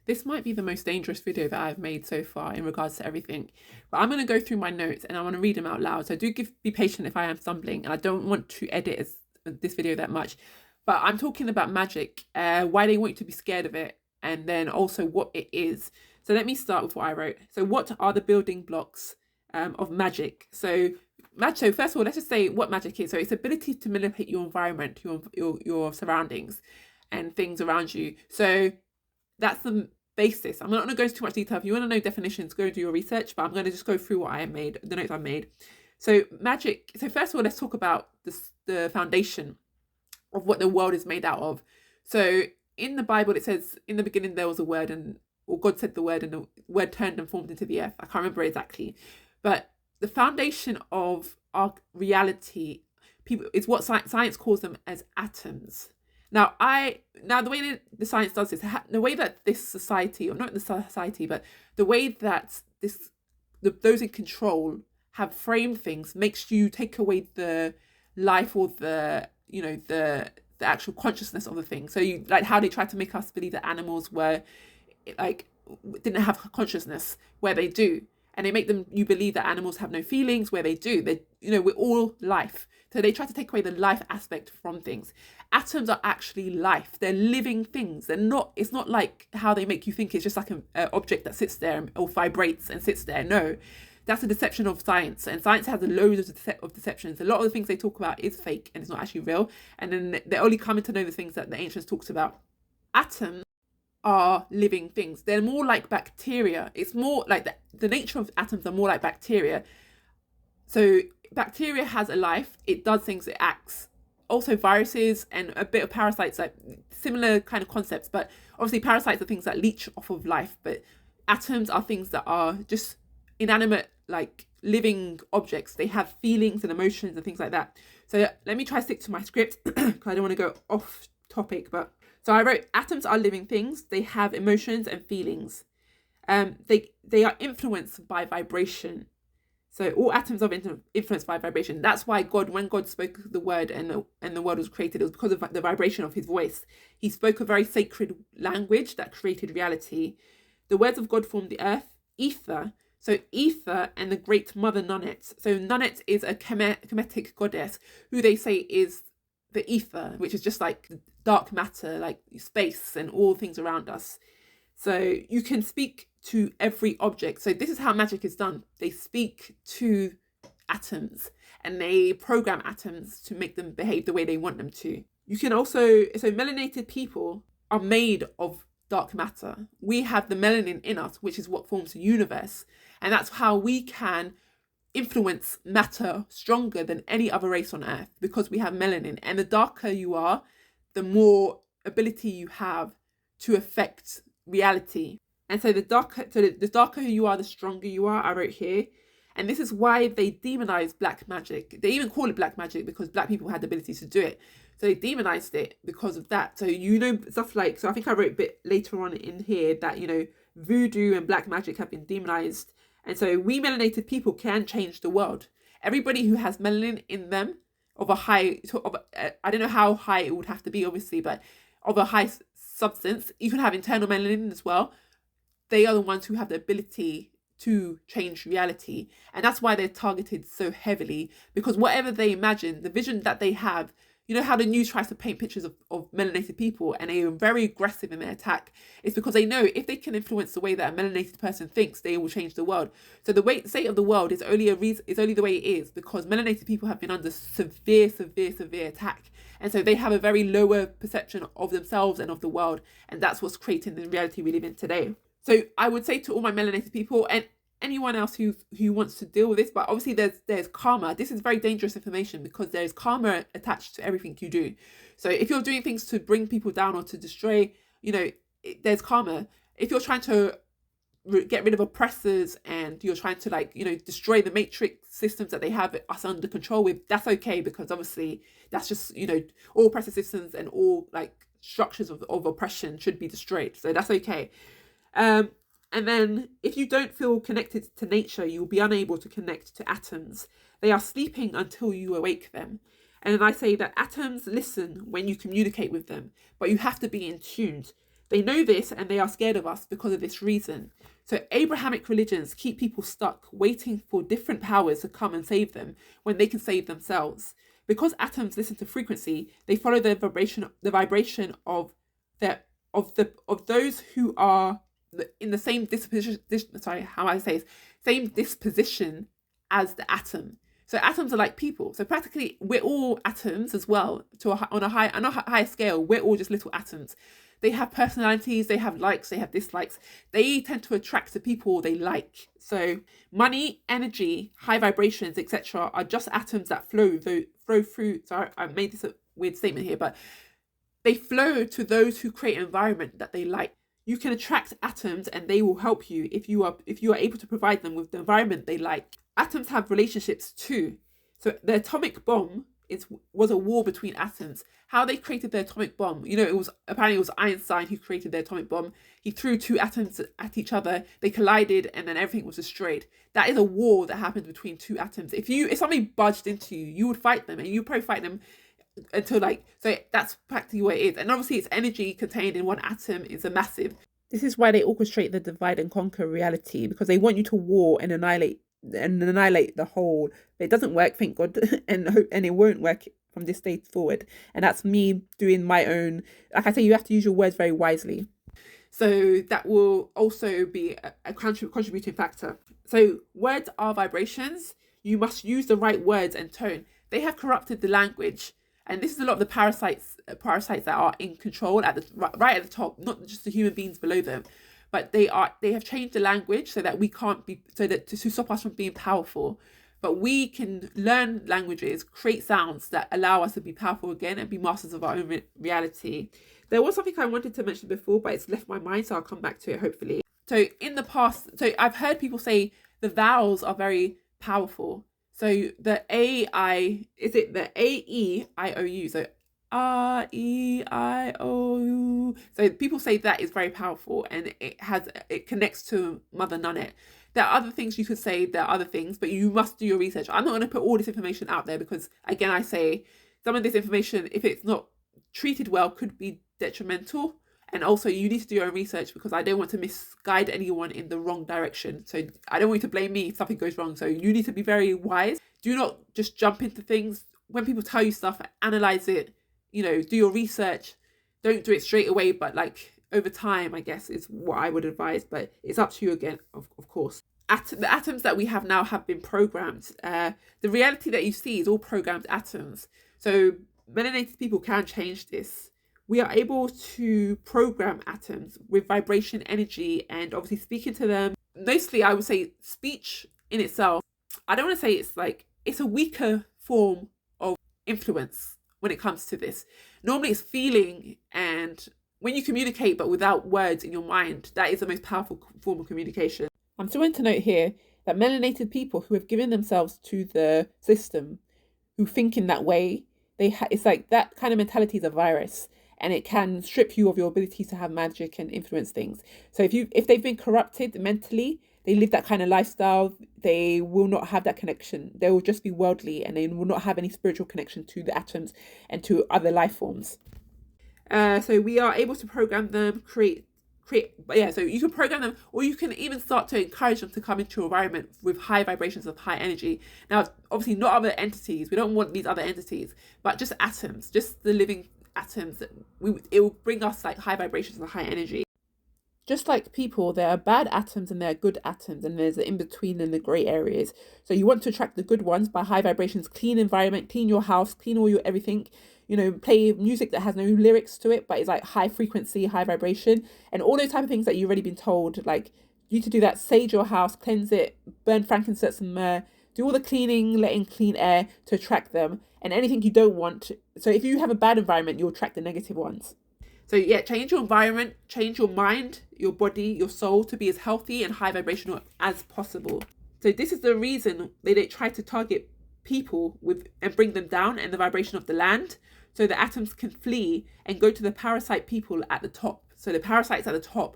This might be the most dangerous video that I've made so far in regards to everything. But I'm going to go through my notes and I want to read them out loud. So be patient if I am stumbling, and I don't want to edit this video that much. But I'm talking about magic, why they want you to be scared of it, and then also what it is. So let me start with what I wrote. So what are the building blocks of magic? So first of all, let's just say what magic is. So it's ability to manipulate your environment, your surroundings and things around you. So that's the basis. I'm not going to go into too much detail. If you want to know definitions, go do your research, but I'm going to just go through what I made, the notes I made. So magic. So first of all, let's talk about the foundation of what the world is made out of. So in the Bible, it says, in the beginning there was a word, or God said the word, and the word turned and formed into the earth. I can't remember exactly. But the foundation of our reality, people, is what science calls them as atoms. Now the way that the science does this, the way that this society, or not the society, but the way that those in control have framed things, makes you take away the life, or the actual consciousness of the thing. So you, like how they try to make us believe that animals were like didn't have consciousness, where they do, and they make you believe that animals have no feelings, where they do. We're all life. So they try to take away the life aspect from things. Atoms are actually life. They're living things. It's not like how they make you think it's just like an object that sits there or vibrates and sits there. No, that's a deception of science. And science has loads of deceptions. A lot of the things they talk about is fake and it's not actually real. And then they're only coming to know the things that the ancients talked about. Atoms are living things. They're more like bacteria. It's more like the nature of atoms are more like bacteria. So bacteria has a life. It does things. It acts. Also viruses and a bit of parasites, like similar kind of concepts. But obviously parasites are things that leech off of life. But atoms are things that are just inanimate, like living objects. They have feelings and emotions and things like that. So let me try to stick to my script because I don't want to go off topic. But so I wrote, atoms are living things. They have emotions and feelings. They are influenced by vibration. So all atoms are influenced by vibration. That's why when God spoke the word and the world was created, it was because of the vibration of his voice. He spoke a very sacred language that created reality. The words of God formed the earth, ether. So ether and the great mother Nonet. So Nonet is a Kemetic goddess who they say is the ether, which is just like dark matter, like space and all things around us. So you can speak to every object. So this is how magic is done. They speak to atoms and they program atoms to make them behave the way they want them to. You can also, so melanated people are made of dark matter. We have the melanin in us, which is what forms the universe. And that's how we can influence matter stronger than any other race on earth, because we have melanin. And the darker you are, the more ability you have to affect reality. And so the darker you are, the stronger you are, I wrote here. And this is why they demonize black magic. They even call it black magic because black people had the ability to do it. So they demonized it because of that. So stuff like, so I think I wrote a bit later on in here that, voodoo and black magic have been demonized. And so we melanated people can change the world. Everybody who has melanin in them I don't know how high it would have to be, obviously, but of a high substance, you can have internal melanin as well. They are the ones who have the ability to change reality. And that's why they're targeted so heavily, because whatever they imagine, the vision that they have, you know how the news tries to paint pictures of melanated people and they are very aggressive in their attack. It's because they know if they can influence the way that a melanated person thinks, they will change the world. So the state of the world is only the way it is because melanated people have been under severe attack. And so they have a very lower perception of themselves and of the world. And that's what's creating the reality we live in today. So I would say to all my melanated people and anyone else who wants to deal with this, but obviously there's karma. This is very dangerous information because there's karma attached to everything you do. So if you're doing things to bring people down or to destroy, there's karma. If you're trying to get rid of oppressors and you're trying to destroy the matrix systems that they have us under control with, that's okay, because obviously that's just, all oppressor systems and all structures of oppression should be destroyed. So that's okay. And then if you don't feel connected to nature, you'll be unable to connect to atoms. They are sleeping until you awake them. And then I say that atoms listen when you communicate with them, but you have to be in tune. They know this and they are scared of us because of this reason. So Abrahamic religions keep people stuck, waiting for different powers to come and save them when they can save themselves. Because atoms listen to frequency, they follow the vibration of those who are in the same disposition. Same disposition as the atom. So atoms are like people. So practically, we're all atoms as well. On a high scale, we're all just little atoms. They have personalities, they have likes, they have dislikes. They tend to attract the people they like. So money, energy, high vibrations, etc., are just atoms that flow through. Sorry, I made this a weird statement here, but they flow to those who create an environment that they like. You can attract atoms and they will help you if you are able to provide them with the environment they like. Atoms have relationships too. So the atomic bomb was a war between atoms. How they created the atomic bomb, it was Einstein who created the atomic bomb. He threw two atoms at each other, they collided, and then everything was destroyed. That is a war that happened between two atoms. If somebody budged into you, you would fight them, and you'd probably fight them until so that's practically what it is. And obviously its energy contained in one atom is a massive. This is why they orchestrate the divide and conquer reality, because they want you to war and annihilate the whole. But it doesn't work, thank God, and it won't work from this day forward. And that's me doing my own. Like I say, you have to use your words very wisely. So that will also be a contributing factor. So words are vibrations. You must use the right words and tone. They have corrupted the language. And this is a lot of the parasites that are in control right at the top, not just the human beings below them, but they have changed the language so that we can't be, so that to stop us from being powerful. But we can learn languages, create sounds that allow us to be powerful again and be masters of our own reality. There was something I wanted to mention before, but it's left my mind, so I'll come back to it hopefully. So in the past, I've heard people say the vowels are very powerful. So the the A-E-I-O-U? So R-E-I-O-U. So people say that is very powerful and it connects to Mother Nunnet. There are other things you could say, there are other things, but you must do your research. I'm not going to put all this information out there because, again, I say some of this information, if it's not treated well, could be detrimental. And also you need to do your own research because I don't want to misguide anyone in the wrong direction. So I don't want you to blame me if something goes wrong. So you need to be very wise. Do not just jump into things. When people tell you stuff, analyze it, do your research. Don't do it straight away, but over time, I guess is what I would advise. But it's up to you again, of course. The atoms that we have now have been programmed. The reality that you see is all programmed atoms. So melanated people can change this. We are able to program atoms with vibration, energy, and obviously speaking to them. Mostly, I would say speech in itself. I don't want to say it's a weaker form of influence when it comes to this. Normally, it's feeling, and when you communicate but without words in your mind, that is the most powerful form of communication. I'm still going to note here that melanated people who have given themselves to the system, who think in that way, it's like that kind of mentality is a virus. And it can strip you of your ability to have magic and influence things. So if they've been corrupted mentally, they live that kind of lifestyle, they will not have that connection. They will just be worldly and they will not have any spiritual connection to the atoms and to other life forms. So we are able to program them, so you can program them, or you can even start to encourage them to come into your environment with high vibrations of high energy. Now, obviously not other entities. We don't want these other entities, but just atoms, just the living atoms. It will bring us high vibrations and high energy. Just like people, there are bad atoms and there are good atoms, and there's an in-between and the grey areas. So you want to attract the good ones by high vibrations, clean environment, clean your house, clean all your everything. Play music that has no lyrics to it, but it's high frequency, high vibration, and all those type of things that you've already been told. You need to do that, sage your house, cleanse it, burn frankincense and myrrh, do all the cleaning, let in clean air to attract them. And anything you don't want. So if you have a bad environment, you'll attract the negative ones. So yeah, change your environment, change your mind, your body, your soul to be as healthy and high vibrational as possible. So this is the reason they try to target people and bring them down in the vibration of the land, so the atoms can flee and go to the parasite people at the top. So the parasites at the top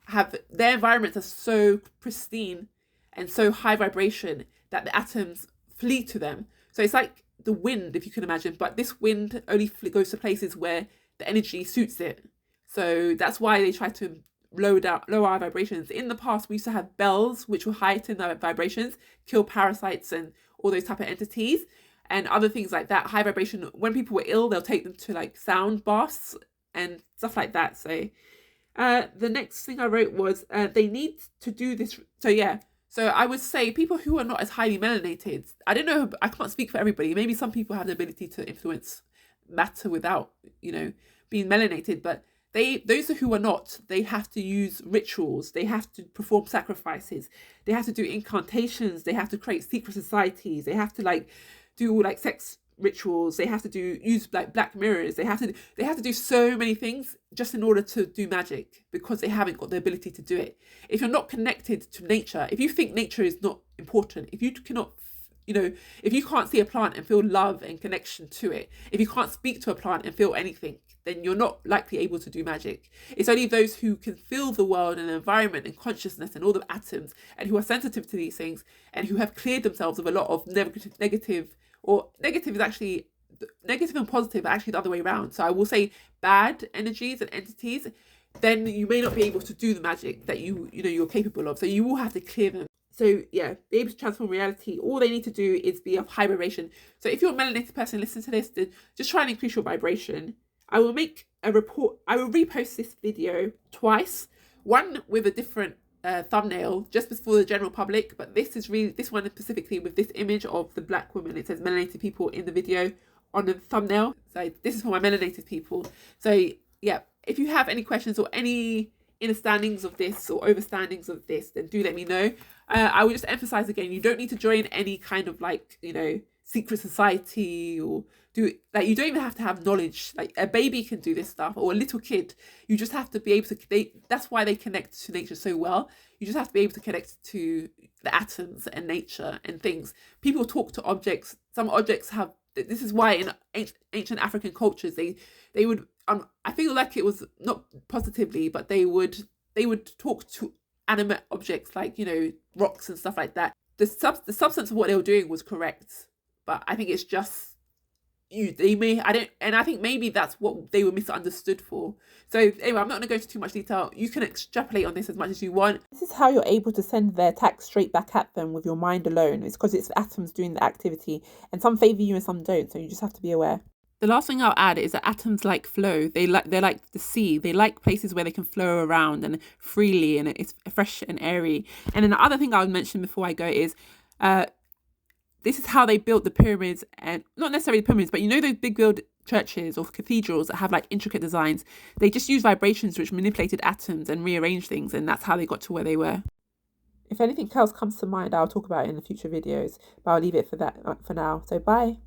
have their environments are so pristine and so high vibration that the atoms flee to them. So it's like the wind, if you can imagine, but this wind only goes to places where the energy suits it. So that's why they try to lower our vibrations. In the past, we used to have bells, which will heighten our vibrations, kill parasites and all those type of entities, and other things like that. High vibration. When people were ill, they'll take them to like sound baths and stuff like that. So the next thing I wrote was they need to do this. So yeah. So I would say people who are not as highly melanated, I don't know, I can't speak for everybody. Maybe some people have the ability to influence matter without, being melanated, but those who are not, they have to use rituals, they have to perform sacrifices, they have to do incantations, they have to create secret societies, they have to like do like sex rituals, they have to use like black mirrors, they have to do so many things just in order to do magic, because they haven't got the ability to do it. If you're not connected to nature, if you think nature is not important, if you cannot, if you can't see a plant and feel love and connection to it, if you can't speak to a plant and feel anything, then you're not likely able to do magic. It's only those who can feel the world and the environment and consciousness and all the atoms, and who are sensitive to these things, and who have cleared themselves of a lot of negative, or negative is actually, negative and positive are actually the other way around. So I will say bad energies and entities, then you may not be able to do the magic that you're capable of. So you will have to clear them. So yeah, be able to transform reality. All they need to do is be of high vibration. So if you're a melanated person, listen to this, then just try and increase your vibration. I will make a report. I will repost this video twice. One with a different thumbnail, just before the general public, but this one specifically with this image of the black woman. It says melanated people in the video on the thumbnail. So this is for my melanated people. So yeah, if you have any questions or any understandings of this or overstandings of this, then do let me know. I will just emphasize again, you don't need to join any kind of like, secret society, or you don't even have to have knowledge. Like a baby can do this stuff, or a little kid. You just have to be able to, that's why they connect to nature so well. You just have to be able to connect to the atoms and nature and things. People talk to objects. Some objects have, this is why in ancient African cultures, they would, I feel like it was not positively, but they would talk to animate objects like, rocks and stuff like that. The substance of what they were doing was correct, but I think it's just I think maybe that's what they were misunderstood for. So anyway, I'm not going to go into too much detail. You can extrapolate on this as much as you want. This is how you're able to send their attacks straight back at them with your mind alone. It's because it's atoms doing the activity, and some favour you and some don't, so you just have to be aware. The last thing I'll add is that atoms like flow. They're like the sea. They like places where they can flow around and freely, and it's fresh and airy. And then the other thing I would mention before I go is, this is how they built the pyramids, and not necessarily the pyramids, but those big build churches or cathedrals that have like intricate designs. They just use vibrations which manipulated atoms and rearranged things, and that's how they got to where they were. If anything else comes to mind, I'll talk about it in the future videos, but I'll leave it for that for now. So bye.